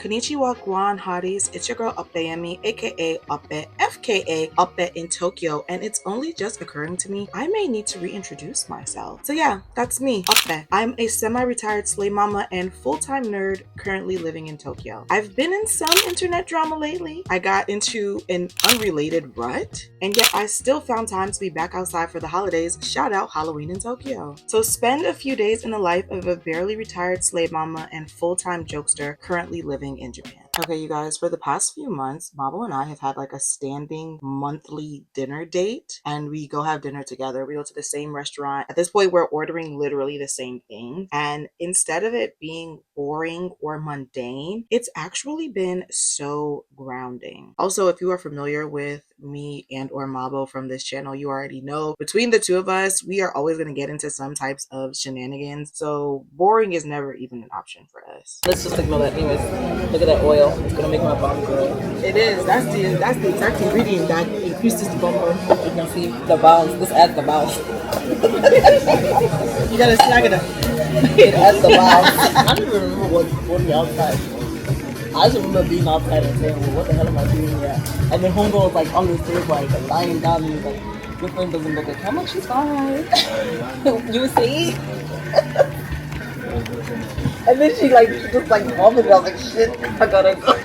Konnichiwa, Guan Hotties. It's your girl opeyemi, aka Ope, FKA Ope in Tokyo, and it's only just occurring to me I may need to reintroduce myself. So yeah, that's me, Ope. I'm a semi-retired slay mama and full-time nerd currently living in Tokyo. I've been in some internet drama lately. I got into an unrelated rut, and yet I still found time to be back outside for the holidays. Shout out Halloween in Tokyo. So spend a few days in the life of a barely retired slave mama and full-time jokester currently living in Japan. Okay, you guys, for the past few months, Mabo and I have had like a standing monthly dinner date, and we go have dinner together. We go to the same restaurant. At this point, we're ordering literally the same thing. And instead of it being boring or mundane, it's actually been so grounding. Also, if you are familiar with me and or Mabo from this channel, you already know between the two of us, we are always going to get into some types of shenanigans. So boring is never even an option for us. Let's just ignore that. Anyways, look at that oil. It's gonna make my bum grow. It is. That's the exact ingredient that increases the bumper. You can see the bounce. This adds the bounce. You gotta snag it up. It adds the bounce. I don't even remember what the outside. I just remember being outside and saying, well, what the hell am I doing here? And then homegirl was like on the stairs, like lying down, and he was like, your friend doesn't look like, how much she's fine. You see? And then she just vomited. I was like, shit, I gotta go.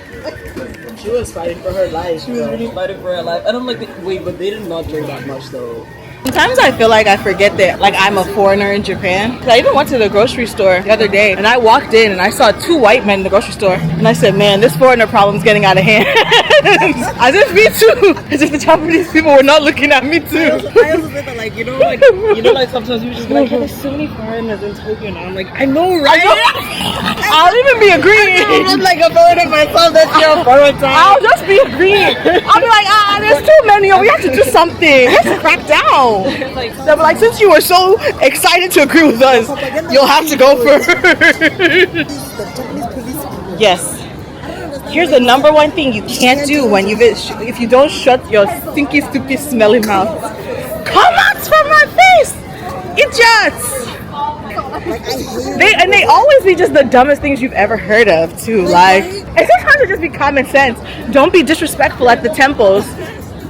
She was fighting for her life. She was really fighting for her life. And I'm like, wait, but they did not drink that much though. Sometimes I feel like I forget that I'm a foreigner in Japan. 'Cause I even went to the grocery store the other day and I walked in and I saw two white men in the grocery store and I said, man, this foreigner problem's getting out of hand. As if me too. As if the Japanese people were not looking at me too. I also said that like sometimes you just be like, yeah, there's so many foreigners in Tokyo now. I'm like, I know, right? I'll even be agreeing. I'm like a foreigner myself. That's your foreign time. I'll just be agreeing. I'll be like, there's too many. We have to do something. We have to crack down. They'll be like, since you were so excited to agree with us, you'll have to go first. Yes. Here's the number one thing you can't do when if you don't shut your stinky, stupid, smelly mouth. Comments from my face! Idiots! They always be just the dumbest things you've ever heard of too. Like, and sometimes it just be common sense. Don't be disrespectful at the temples.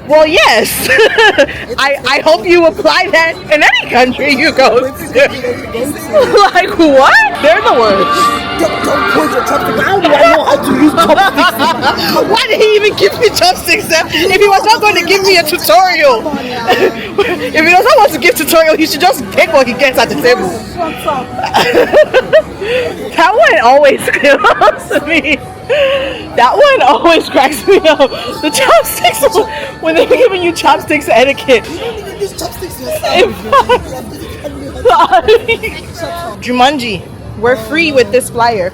Well, yes. I hope you apply that in any country you go to. Like, what? They're the worst. Don't point your chopsticks. How do I know how to use chopsticks? Why did he even give me chopsticks if he was not going to give me a tutorial? If he does not want to give tutorial, he should just take what he gets at the table. That one always kills me. That one always cracks me up. The chopsticks, when they're giving you chopsticks etiquette. Jumanji, we're free with this flyer.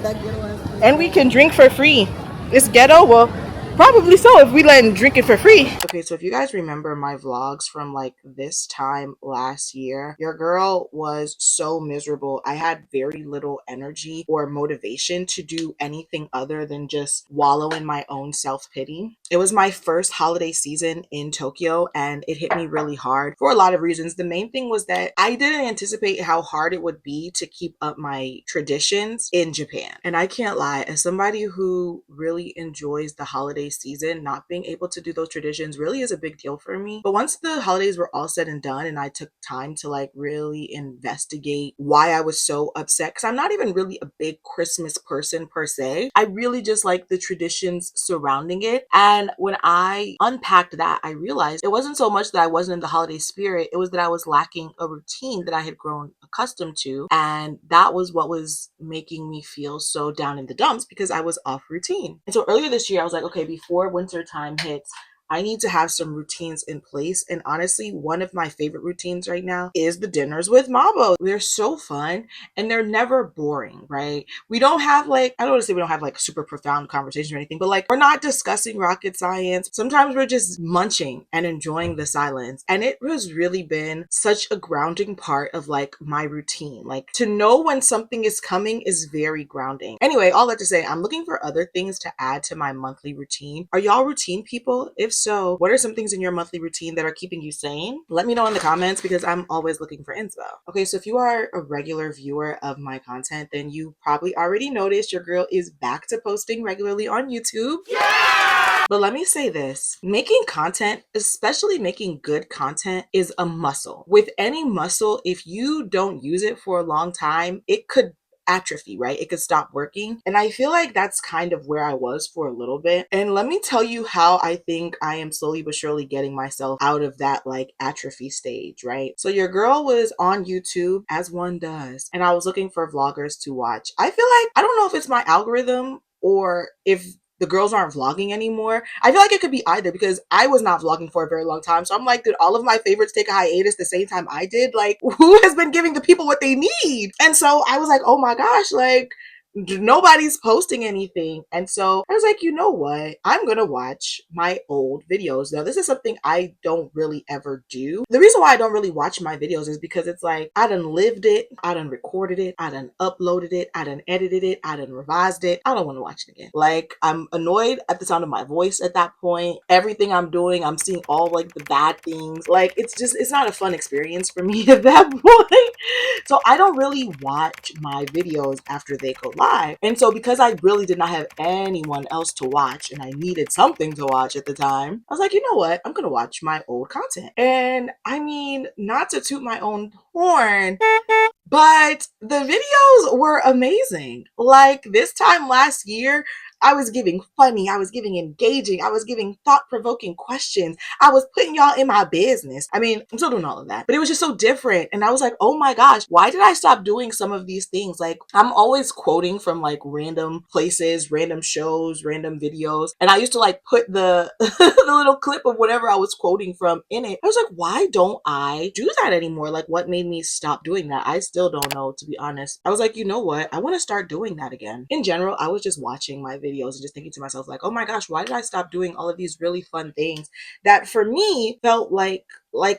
And we can drink for free. It's ghetto? Well, probably so if we let him drink it for free. Okay, so if you guys remember my vlogs from like this time last year, your girl was so miserable. I had very little energy or motivation to do anything other than just wallow in my own self-pity. It was my first holiday season in Tokyo and it hit me really hard for a lot of reasons. The main thing was that I didn't anticipate how hard it would be to keep up my traditions in Japan. And I can't lie, as somebody who really enjoys the holiday season, not being able to do those traditions really is a big deal for me. But once the holidays were all said and done and I took time to like really investigate why I was so upset, because I'm not even really a big Christmas person per se, I really just like the traditions surrounding it. And when I unpacked that, I realized it wasn't so much that I wasn't in the holiday spirit, it was that I was lacking a routine that I had grown accustomed to, and that was what was making me feel so down in the dumps because I was off routine. And so earlier this year I was like, okay, before winter time hits, I need to have some routines in place. And honestly, one of my favorite routines right now is the dinners with Mabo. They're so fun and they're never boring, right? We don't have I don't want to say we don't have super profound conversations or anything, but we're not discussing rocket science. Sometimes we're just munching and enjoying the silence. And it has really been such a grounding part of my routine. To know when something is coming is very grounding. Anyway, all that to say, I'm looking for other things to add to my monthly routine. Are y'all routine people? If so, what are some things in your monthly routine that are keeping you sane? Let me know in the comments because I'm always looking for inspo. Okay, so if you are a regular viewer of my content, then you probably already noticed your girl is back to posting regularly on YouTube. Yeah! But let me say this, making content, especially making good content, is a muscle. With any muscle, if you don't use it for a long time, it could atrophy, right? It could stop working. And I feel like that's kind of where I was for a little bit. And let me tell you how I think I am slowly but surely getting myself out of that like atrophy stage, right? So your girl was on YouTube, as one does, and I was looking for vloggers to watch. I feel like, I don't know if it's my algorithm or if the girls aren't vlogging anymore. I feel like it could be either because I was not vlogging for a very long time. So I'm like, did all of my favorites take a hiatus the same time I did? Like, who has been giving the people what they need? And so I was like, oh my gosh, like, nobody's posting anything. And so I was like, you know what? I'm gonna watch my old videos. Now, this is something I don't really ever do. The reason why I don't really watch my videos is because it's like, I done lived it, I done recorded it, I done uploaded it, I done edited it, I done revised it. I don't want to watch it again. Like, I'm annoyed at the sound of my voice at that point. Everything I'm doing, I'm seeing all like the bad things. Like, it's not a fun experience for me at that point. So I don't really watch my videos after they go live. And so because I really did not have anyone else to watch and I needed something to watch at the time, I was like, you know what? I'm going to watch my old content. And I mean, not to toot my own horn, but the videos were amazing. Like this time last year, I was giving funny, I was giving engaging, I was giving thought-provoking questions. I was putting y'all in my business. I mean, I'm still doing all of that, but it was just so different. And I was like, oh my gosh, why did I stop doing some of these things? Like, I'm always quoting from like random places, random shows, random videos. And I used to like put the, the little clip of whatever I was quoting from in it. I was like, why don't I do that anymore? Like, what made me stop doing that? I still don't know, to be honest. I was like, you know what? I want to start doing that again. In general, I was just watching my videos and just thinking to myself, like, oh my gosh, why did I stop doing all of these really fun things that for me felt like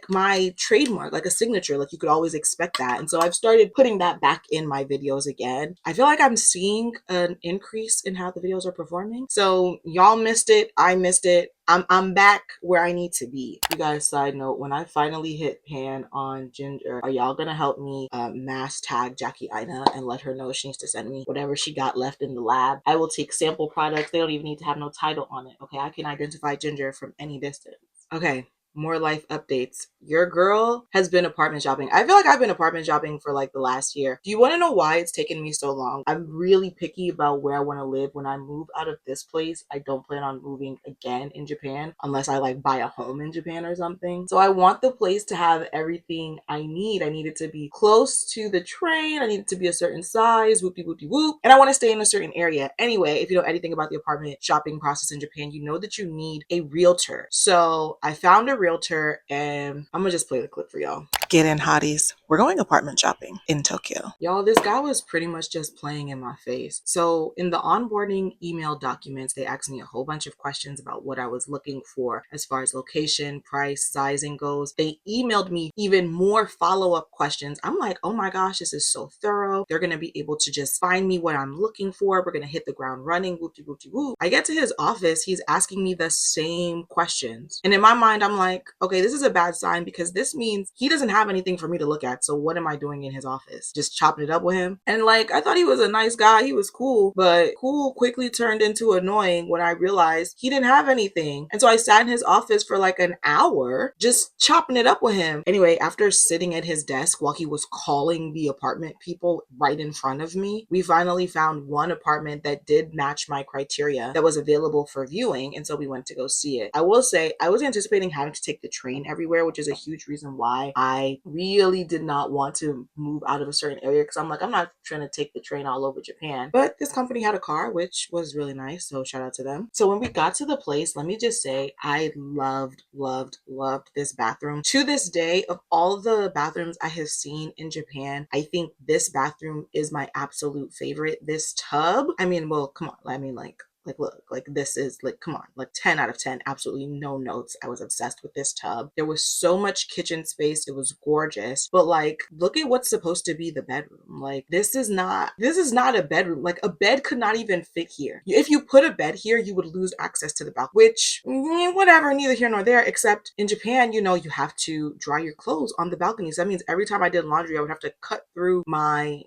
my trademark, like a signature, like you could always expect that. And so I've started putting that back in my videos again. I feel like I'm seeing an increase in how the videos are performing. So y'all missed it. I missed it. I'm back where I need to be. You guys, side note, when I finally hit pan on Ginger, are y'all gonna help me mass tag Jackie Ina and let her know she needs to send me whatever she got left in the lab? I will take sample products. They don't even need to have no title on it. Okay, I can identify Ginger from any distance. Okay, more life updates. Your girl has been apartment shopping. I feel like I've been apartment shopping for like the last year. Do you want to know why it's taken me so long? I'm really picky about where I want to live. When I move out of this place, I don't plan on moving again in Japan unless I like buy a home in Japan or something. So I want the place to have everything I need. I need it to be close to the train. I need it to be a certain size, whoopty whoopty whoop. And I want to stay in a certain area. Anyway, if you know anything about the apartment shopping process in Japan, you know that you need a realtor. So I found a realtor and I'm gonna just play the clip for y'all. Get in, hotties. We're going apartment shopping in Tokyo. Y'all, this guy was pretty much just playing in my face. So in the onboarding email documents, they asked me a whole bunch of questions about what I was looking for as far as location, price, sizing goes. They emailed me even more follow-up questions. I'm like, oh my gosh, this is so thorough. They're gonna be able to just find me what I'm looking for. We're gonna hit the ground running, whoopty whoopty whoop. I get to his office, he's asking me the same questions. And in my mind, I'm like, okay, this is a bad sign because this means he doesn't have anything for me to look at. So what am I doing in his office? Just chopping it up with him? And like, I thought he was a nice guy. He was cool, but cool quickly turned into annoying when I realized he didn't have anything. And so I sat in his office for like an hour just chopping it up with him. Anyway, after sitting at his desk while he was calling the apartment people right in front of me, we finally found one apartment that did match my criteria that was available for viewing. And so we went to go see it. I will say I was anticipating having to take the train everywhere, which is a huge reason why I really did not want to move out of a certain area, because I'm like, I'm not trying to take the train all over Japan. But this company had a car, which was really nice, so shout out to them. So when we got to the place, let me just say I loved this bathroom. To this day, of all the bathrooms I have seen in Japan, I think this bathroom is my absolute favorite. This tub, I mean, well, come on, I mean, like, Like, look, like this is like, come on, like 10 out of 10, absolutely no notes. I was obsessed with this tub. There was so much kitchen space. It was gorgeous. But like, look at what's supposed to be the bedroom. Like, this is not a bedroom. Like, a bed could not even fit here. If you put a bed here, you would lose access to the balcony, which, whatever, neither here nor there, except in Japan, you have to dry your clothes on the balcony. So that means every time I did laundry, I would have to cut through my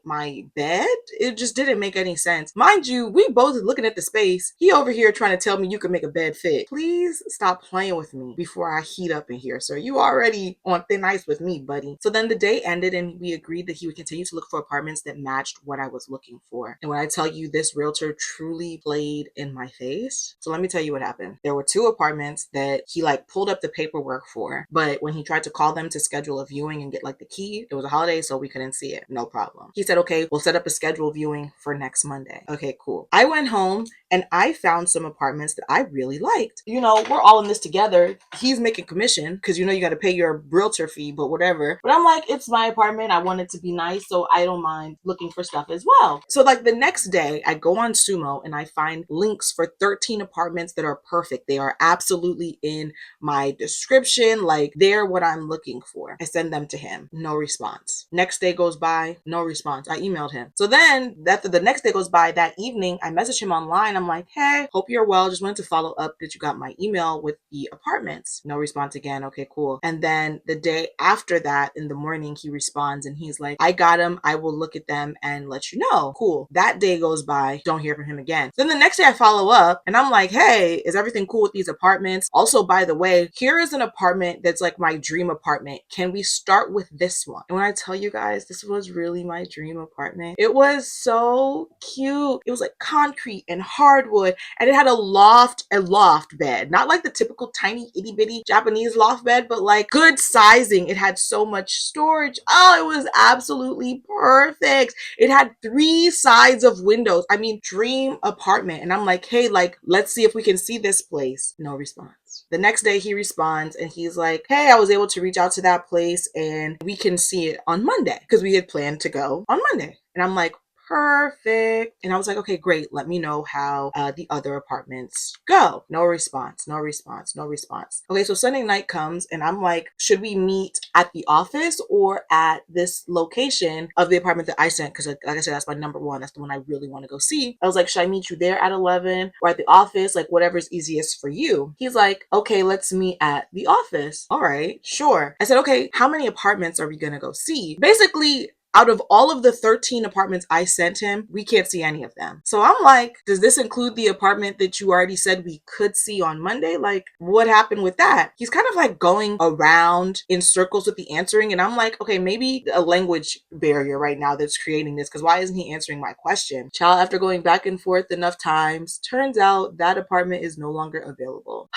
bed. It just didn't make any sense. Mind you, we both looking at the space. He over here trying to tell me you can make a bed fit. Please stop playing with me before I heat up in here, sir. You already on thin ice with me, buddy. So then the day ended and we agreed that he would continue to look for apartments that matched what I was looking for. And when I tell you, this realtor truly played in my face. So let me tell you what happened. There were 2 apartments that he like pulled up the paperwork for, but when he tried to call them to schedule a viewing and get like the key, it was a holiday, so we couldn't see it. No problem. He said, okay, we'll set up a scheduled viewing for next Monday. Okay, cool. I went home and I found some apartments that I really liked. We're all in this together. He's making commission because you got to pay your realtor fee, but whatever. But I'm like, it's my apartment. I want it to be nice, so I don't mind looking for stuff as well. So like the next day, I go on Sumo and I find links for 13 apartments that are perfect. They are absolutely in my description. Like, they're what I'm looking for. I send them to him. No response. Next day goes by. No response. I emailed him. So then after the next day goes by, that evening, I message him online. I'm like, hey, hope you're well. Just wanted to follow up that you got my email with the apartments. No response again. Okay, cool. And then the day after that, in the morning, he responds and he's like, I got them. I will look at them and let you know. Cool. That day goes by. Don't hear from him again. Then the next day I follow up and I'm like, hey, is everything cool with these apartments? Also, by the way, here is an apartment that's like my dream apartment. Can we start with this one? And when I tell you guys, this was really my dream apartment. It was so cute. It was like concrete and hardwood, and it had a loft bed. Not like the typical tiny itty bitty Japanese loft bed, but like good sizing. It had so much storage. Oh, it was absolutely perfect. It had 3 sides of windows. I mean, dream apartment. And I'm like, hey, like, let's see if we can see this place. No response. The next day he responds and he's like, hey, I was able to reach out to that place and we can see it on Monday because we had planned to go on Monday. And I'm like, perfect. And I was like, okay, great. Let me know how the other apartments go. No response, no response, no response. Okay, so Sunday night comes and I'm like, should we meet at the office or at this location of the apartment that I sent? Because like I said, that's my number one. That's the one I really want to go see. I was like, should I meet you there at 11 or at the office? Like, whatever's easiest for you. He's like, okay, let's meet at the office. All right, sure. I said, okay, how many apartments are we going to go see? Basically, out of all of the 13 apartments I sent him, we can't see any of them. So I'm like, does this include the apartment that you already said we could see on Monday? Like, what happened with that? He's kind of like going around in circles with the answering. And I'm like, okay, maybe a language barrier right now that's creating this, because why isn't he answering my question? Child, after going back and forth enough times, turns out that apartment is no longer available.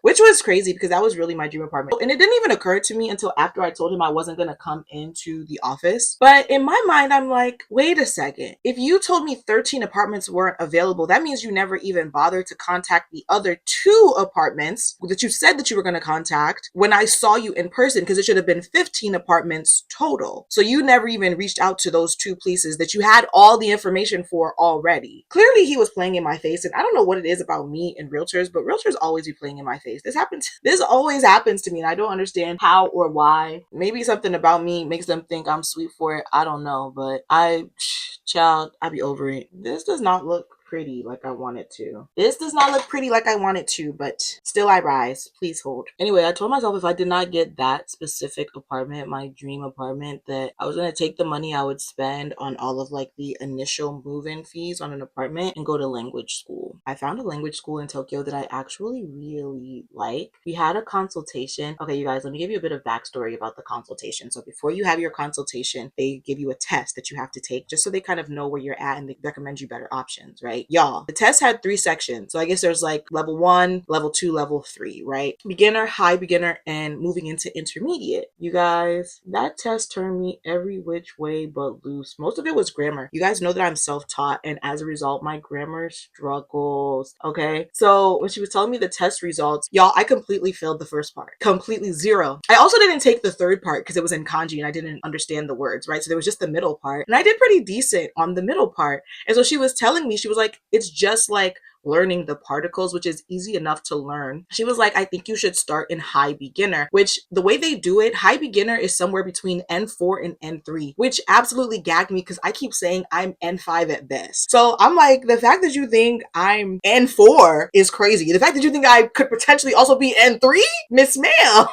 Which was crazy because that was really my dream apartment. And it didn't even occur to me until after I told him I wasn't going to come into the office. But in my mind, I'm like, wait a second. If you told me 13 apartments weren't available, that means you never even bothered to contact the other 2 apartments that you said that you were going to contact when I saw you in person, because it should have been 15 apartments total. So you never even reached out to those 2 places that you had all the information for already. Clearly, he was playing in my face. And I don't know what it is about me and realtors, but realtors always be playing in my face. This always happens to me, and I don't understand how or why. Maybe something about me makes them think I'm sweet for it. I don't know, but child, I be over it. This does not look pretty like I want it to. This does not look pretty like I want it to, but still I rise. Please hold. Anyway, I told myself if I did not get that specific apartment, my dream apartment, that I was going to take the money I would spend on all of like the initial move-in fees on an apartment and go to language school. I found a language school in Tokyo that I actually really like. We had a consultation. Okay, you guys, let me give you a bit of backstory about the consultation. So before you have your consultation, they give you a test that you have to take just so they kind of know where you're at and they recommend you better options, right? Y'all, the test had 3 sections. So I guess there's like level 1, level 2, level 3, right? Beginner, high beginner, and moving into intermediate. You guys, that test turned me every which way but loose. Most of it was grammar. You guys know that I'm self-taught, and as a result, my grammar struggled particles. Okay, so when she was telling me the test results, y'all, I completely failed the first part, completely zero. I also didn't take the third part because it was in kanji and I didn't understand the words, right? So there was just the middle part, and I did pretty decent on the middle part. And so she was telling me, she was like, it's just like learning the particles, which is easy enough to learn. She was like, I think you should start in high beginner, which the way they do it, high beginner is somewhere between N4 and N3, which absolutely gagged me because I keep saying I'm N5 at best. So I'm like, the fact that you think I'm N4 is crazy. The fact that you think I could potentially also be N3, Miss Ma'am,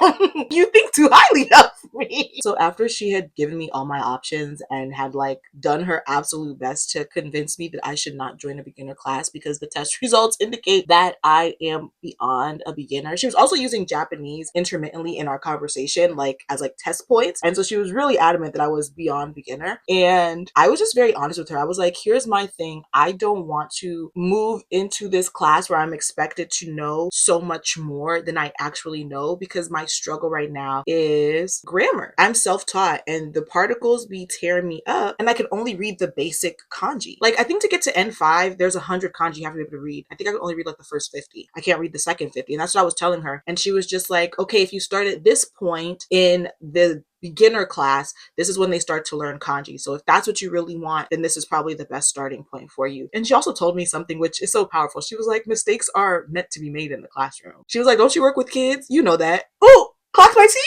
you think too highly of me. So after she had given me all my options and had like done her absolute best to convince me that I should not join a beginner class because the test results indicate that I am beyond a beginner. She was also using Japanese intermittently in our conversation, like as like test points. And so she was really adamant that I was beyond beginner. And I was just very honest with her. I was like, here's my thing. I don't want to move into this class where I'm expected to know so much more than I actually know, because my struggle right now is grammar. I'm self-taught and the particles be tearing me up, and I can only read the basic kanji. Like, I think to get to N5, there's 100 kanji you have to be able to read. I think I can only read like the first 50. I can't read the second 50. And that's what I was telling her. And she was just like, okay, if you start at this point in the beginner class, this is when they start to learn kanji. So if that's what you really want, then this is probably the best starting point for you. And she also told me something which is so powerful. She was like, mistakes are meant to be made in the classroom. She was like, don't you work with kids? You know that. Oh, clock my tea?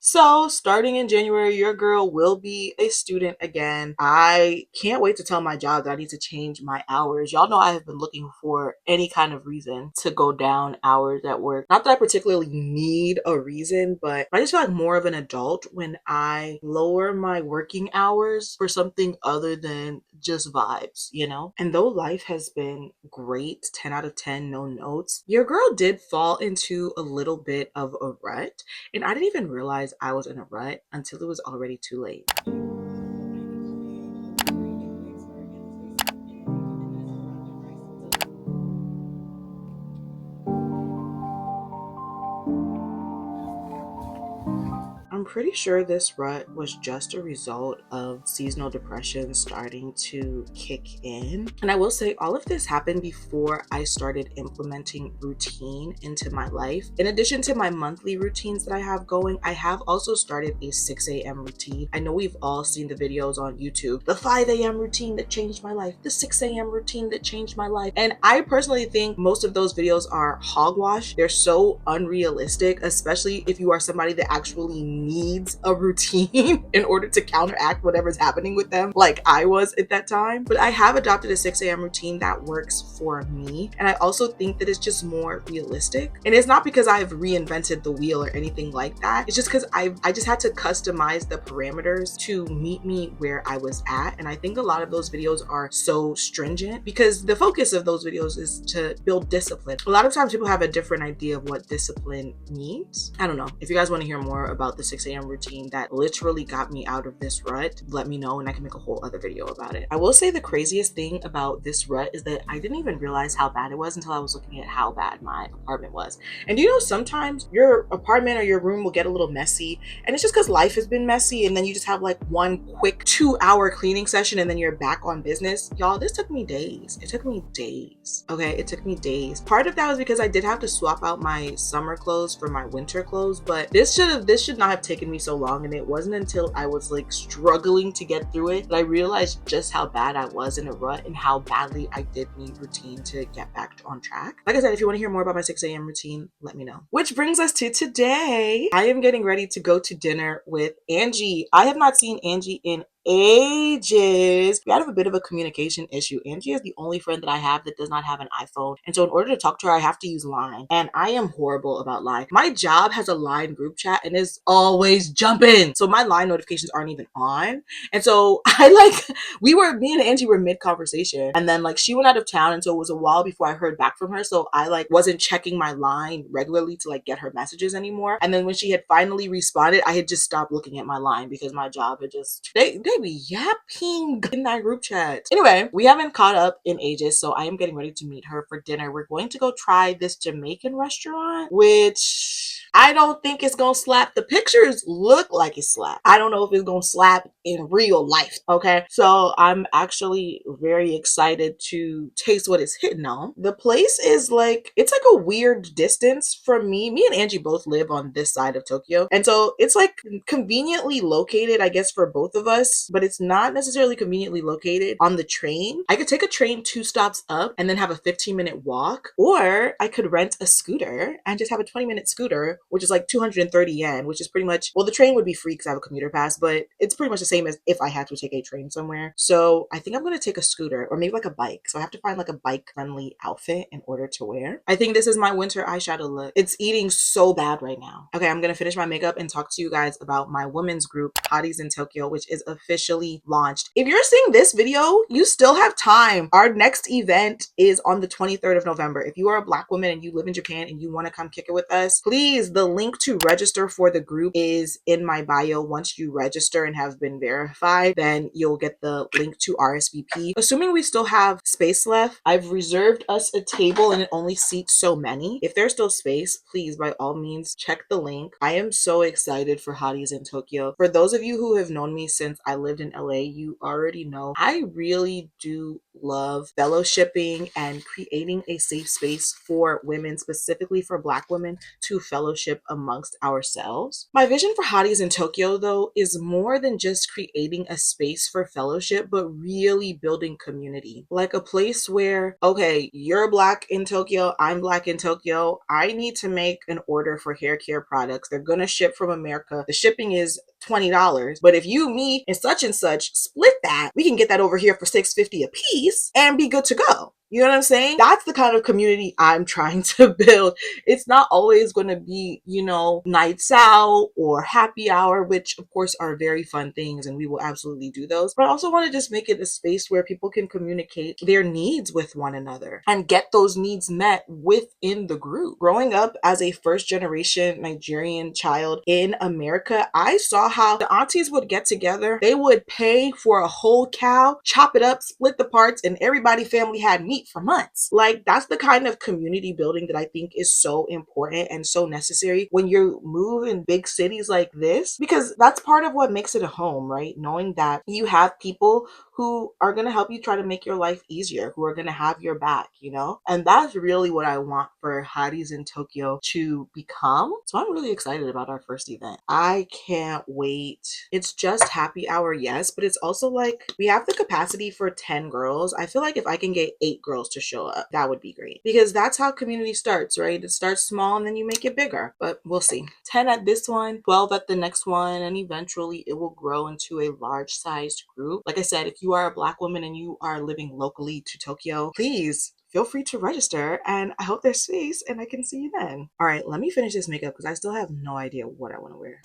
So, starting in January, your girl will be a student again. I can't wait to tell my job that I need to change my hours. Y'all know I have been looking for any kind of reason to go down hours at work. Not that I particularly need a reason, but I just feel like more of an adult when I lower my working hours for something other than just vibes, you know? And though life has been great, 10 out of 10, no notes, your girl did fall into a little bit of a rut. And I didn't even realize I was in a rut until it was already too late. I'm pretty sure this rut was just a result of seasonal depression starting to kick in. And I will say all of this happened before I started implementing routine into my life. In addition to my monthly routines that I have going, I have also started a 6 a.m. routine. I know we've all seen the videos on YouTube, the 5 a.m. routine that changed my life, the 6 a.m. routine that changed my life. And I personally think most of those videos are hogwash. They're so unrealistic, especially if you are somebody that actually needs a routine in order to counteract whatever's happening with them, like I was at that time. But I have adopted a 6 a.m. routine that works for me. And I also think that it's just more realistic. And it's not because I've reinvented the wheel or anything like that. It's just because I just had to customize the parameters to meet me where I was at. And I think a lot of those videos are so stringent because the focus of those videos is to build discipline. A lot of times people have a different idea of what discipline means. I don't know. If you guys want to hear more about the 6 a.m. routine that literally got me out of this rut, let me know and I can make a whole other video about it. I will say the craziest thing about this rut is that I didn't even realize how bad it was until I was looking at how bad my apartment was. And you know, sometimes your apartment or your room will get a little messy, and it's just because life has been messy, and then you just have like one quick 2-hour cleaning session and then you're back on business. Y'all, this took me days. It took me days. Okay, it took me days. Part of that was because I did have to swap out my summer clothes for my winter clothes, but this should not have taken me so long. And it wasn't until I was like struggling to get through it that I realized just how bad I was in a rut and how badly I did need routine to get back on track. Like I said, if you want to hear more about my 6 a.m. routine, let me know. Which brings us to today. I am getting ready to go to dinner with Angie. I have not seen Angie in ages. We have a bit of a communication issue. Angie is the only friend that I have that does not have an iPhone. And so in order to talk to her, I have to use Line. And I am horrible about Line. My job has a Line group chat and is always jumping. So my Line notifications aren't even on. And so me and Angie were mid-conversation. And then like she went out of town. And so it was a while before I heard back from her. So I like wasn't checking my Line regularly to like get her messages anymore. And then when she had finally responded, I had just stopped looking at my Line because my job had just, they be yapping in that group chat. Anyway, we haven't caught up in ages, so I am getting ready to meet her for dinner. We're going to go try this Jamaican restaurant, which I don't think it's gonna slap. The pictures look like it slap. I don't know if it's gonna slap in real life. Okay, so I'm actually very excited to taste what it's hitting on. The place is like, it's like a weird distance from me. Me and Angie both live on this side of Tokyo, and so it's like conveniently located, I guess, for both of us, but it's not necessarily conveniently located on the train. I could take a train 2 stops up and then have a 15-minute walk, or I could rent a scooter and just have a 20-minute scooter, which is like 230 yen, which is pretty much, well, the train would be free because I have a commuter pass, but it's pretty much the same as if I had to take a train somewhere. So I think I'm gonna take a scooter or maybe like a bike. So I have to find like a bike friendly outfit in order to wear. I think this is my winter eyeshadow look. It's eating so bad right now. Okay, I'm gonna finish my makeup and talk to you guys about my women's group, Hotties in Tokyo, which is officially launched. If you're seeing this video, you still have time. Our next event is on the 23rd of November. If you are a Black woman and you live in Japan and you want to come kick it with us, please, the link to register for the group is in my bio. Once you register and have been verified, then you'll get the link to RSVP. Assuming we still have space left, I've reserved us a table and it only seats so many. If there's still space, please, by all means, check the link. I am so excited for Hotties in Tokyo. For those of you who have known me since I lived in LA, you already know I really do love fellowshipping and creating a safe space for women, specifically for Black women, to fellowship amongst ourselves. My vision for Hotties in Tokyo, though, is more than just creating a space for fellowship, but really building community. Like a place where, okay, you're Black in Tokyo, I'm Black in Tokyo, I need to make an order for hair care products. They're gonna ship from America. The shipping is $20, but if you, me, and such split that, we can get that over here for $6.50 a piece and be good to go. You know what I'm saying? That's the kind of community I'm trying to build. It's not always going to be, you know, nights out or happy hour, which of course are very fun things and we will absolutely do those. But I also want to just make it a space where people can communicate their needs with one another and get those needs met within the group. Growing up as a first generation Nigerian child in America, I saw how the aunties would get together. They would pay for a whole cow, chop it up, split the parts, and everybody family had meat for months. Like, that's the kind of community building that I think is so important and so necessary when you move in big cities like this, because that's part of what makes it a home, right? Knowing that you have people who are going to help you try to make your life easier, who are going to have your back, you know? And that's really what I want for Hotties in Tokyo to become. So I'm really excited about our first event. I can't wait. It's just happy hour, yes, but it's also like we have the capacity for 10 girls. I feel like if I can get 8 girls to show up, that would be great, because that's how community starts, right? It starts small and then you make it bigger, but we'll see. 10 at this one, 12 at the next one, and eventually it will grow into a large sized group. Like I said, if you are a Black woman and you are living locally to Tokyo, please feel free to register, and I hope there's space and I can see you then. All right, let me finish this makeup because I still have no idea what I want to wear.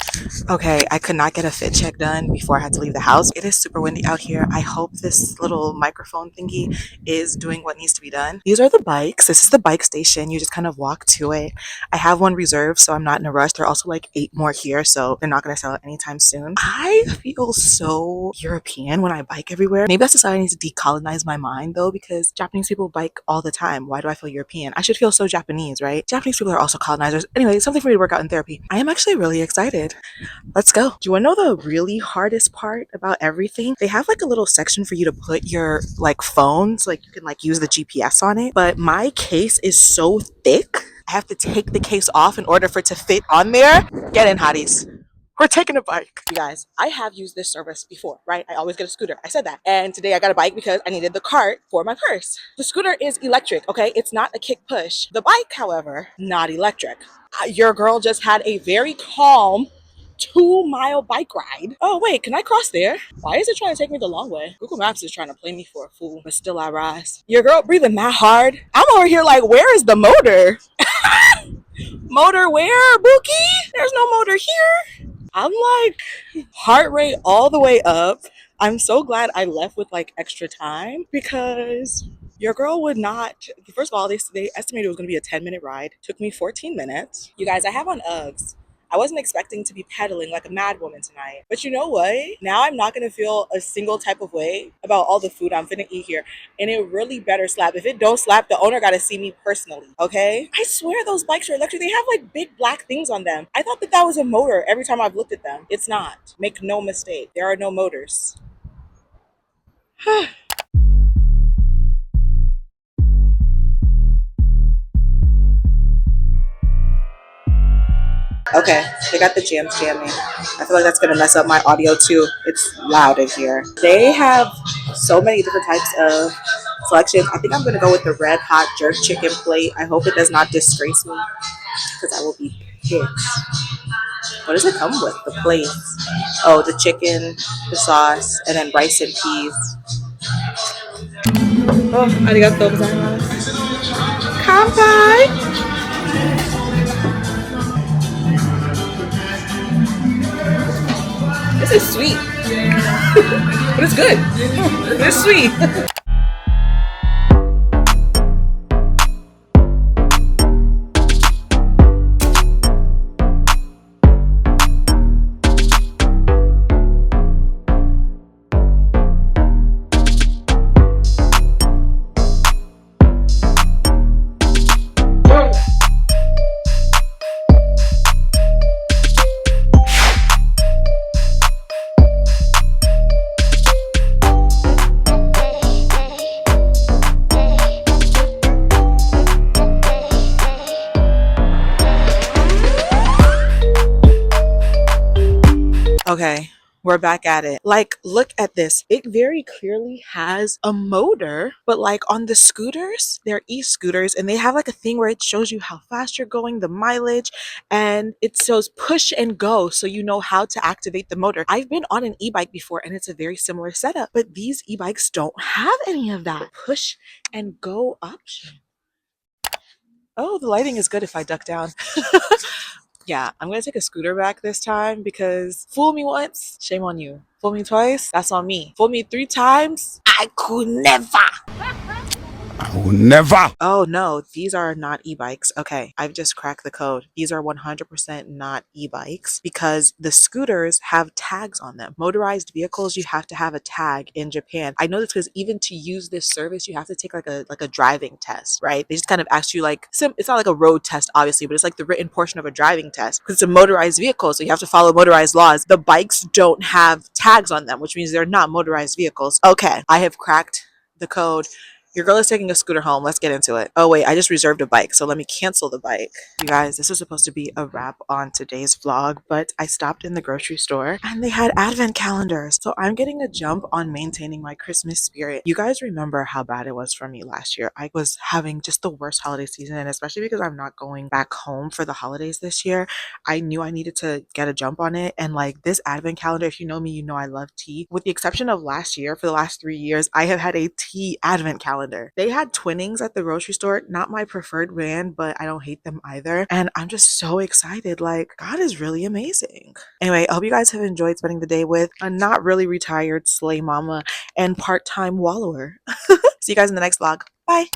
Okay, I could not get a fit check done before I had to leave the house. It is super windy out here. I hope this little microphone thingy is doing what needs to be done. These are the bikes. This is the bike station. You just kind of walk to it. I have one reserved, so I'm not in a rush. There are also like 8 more here, so they're not going to sell it anytime soon. I feel so European when I bike everywhere. Maybe that's just why I need to decolonize my mind, though, because Japanese people bike all the time. Why do I feel European? I should feel so Japanese, right? Japanese people are also colonizers. Anyway, something for me to work out in therapy. I am actually really excited. Let's go. Do you want to know the really hardest part about everything? They have like a little section for you to put your like phones, like you can like use the GPS on it, but my case is so thick, I have to take the case off in order for it to fit on there. Get in, hotties. We're taking a bike. You guys, I have used this service before, right? I always get a scooter. I said that. And today I got a bike because I needed the cart for my purse. The scooter is electric, okay? It's not a kick push. The bike, however, not electric. Your girl just had a very calm 2-mile bike ride. Oh, wait, can I cross there? Why is it trying to take me the long way? Google Maps is trying to play me for a fool, but still I rise. Your girl breathing mad hard. I'm over here like, where is the motor? Motor where, Bookie? There's no motor here. I'm like, heart rate all the way up. I'm so glad I left with like extra time, because your girl would not. First of all, they estimated it was going to be a 10-minute ride. Took me 14 minutes. You guys, I have on Uggs. I wasn't expecting to be pedaling like a mad woman tonight. But you know what? Now I'm not gonna feel a single type of way about all the food I'm finna eat here. And it really better slap. If it don't slap, the owner gotta see me personally. Okay? I swear those bikes are electric. They have like big black things on them. I thought that that was a motor every time I've looked at them. It's not. Make no mistake. There are no motors. Okay, they got the jams jamming. I feel like that's gonna mess up my audio too. It's loud in here. They have so many different types of selections. I think I'm gonna go with the red hot jerk chicken plate. I hope it does not disgrace me because I will be pissed. What does it come with? The plate. Oh, the chicken, the sauce, and then rice and peas. Oh, arigatou gozaimasu. Kanpai! This is sweet, but it's good. It's sweet. Okay, we're back at it. Like, look at this. It very clearly has a motor, but like on the scooters, they're e-scooters and they have like a thing where it shows you how fast you're going, the mileage, and it shows push and go so you know how to activate the motor. I've been on an e-bike before and it's a very similar setup, but these e-bikes don't have any of that push and go option. Oh, the lighting is good if I duck down. Yeah, I'm gonna take a scooter back this time because fool me once, shame on you. Fool me twice, that's on me. Fool me 3 times, I could never. I will never. Oh no, these are not e-bikes. Okay, I've just cracked the code. These are 100% not e-bikes because the scooters have tags on them. Motorized vehicles, you have to have a tag in Japan. I know this because even to use this service, you have to take like a driving test, right? They just kind of ask you like it's not like a road test, obviously, but it's like the written portion of a driving test because it's a motorized vehicle, so you have to follow motorized laws. The bikes don't have tags on them, which means they're not motorized vehicles. Okay, I have cracked the code. Your girl is taking a scooter home. Let's get into it. Oh, wait, I just reserved a bike, so let me cancel the bike. You guys, this is supposed to be a wrap on today's vlog, but I stopped in the grocery store and they had advent calendars. So I'm getting a jump on maintaining my Christmas spirit. You guys remember how bad it was for me last year. I was having just the worst holiday season, and especially because I'm not going back home for the holidays this year, I knew I needed to get a jump on it. And like this advent calendar, if you know me, you know I love tea. With the exception of last year, for the last 3 years, I have had a tea advent calendar. They had Twinnings at the grocery store, not my preferred brand, but I don't hate them either. And I'm just so excited. Like, God is really amazing. Anyway, I hope you guys have enjoyed spending the day with a not really retired slay mama and part time wallower. See you guys in the next vlog. Bye.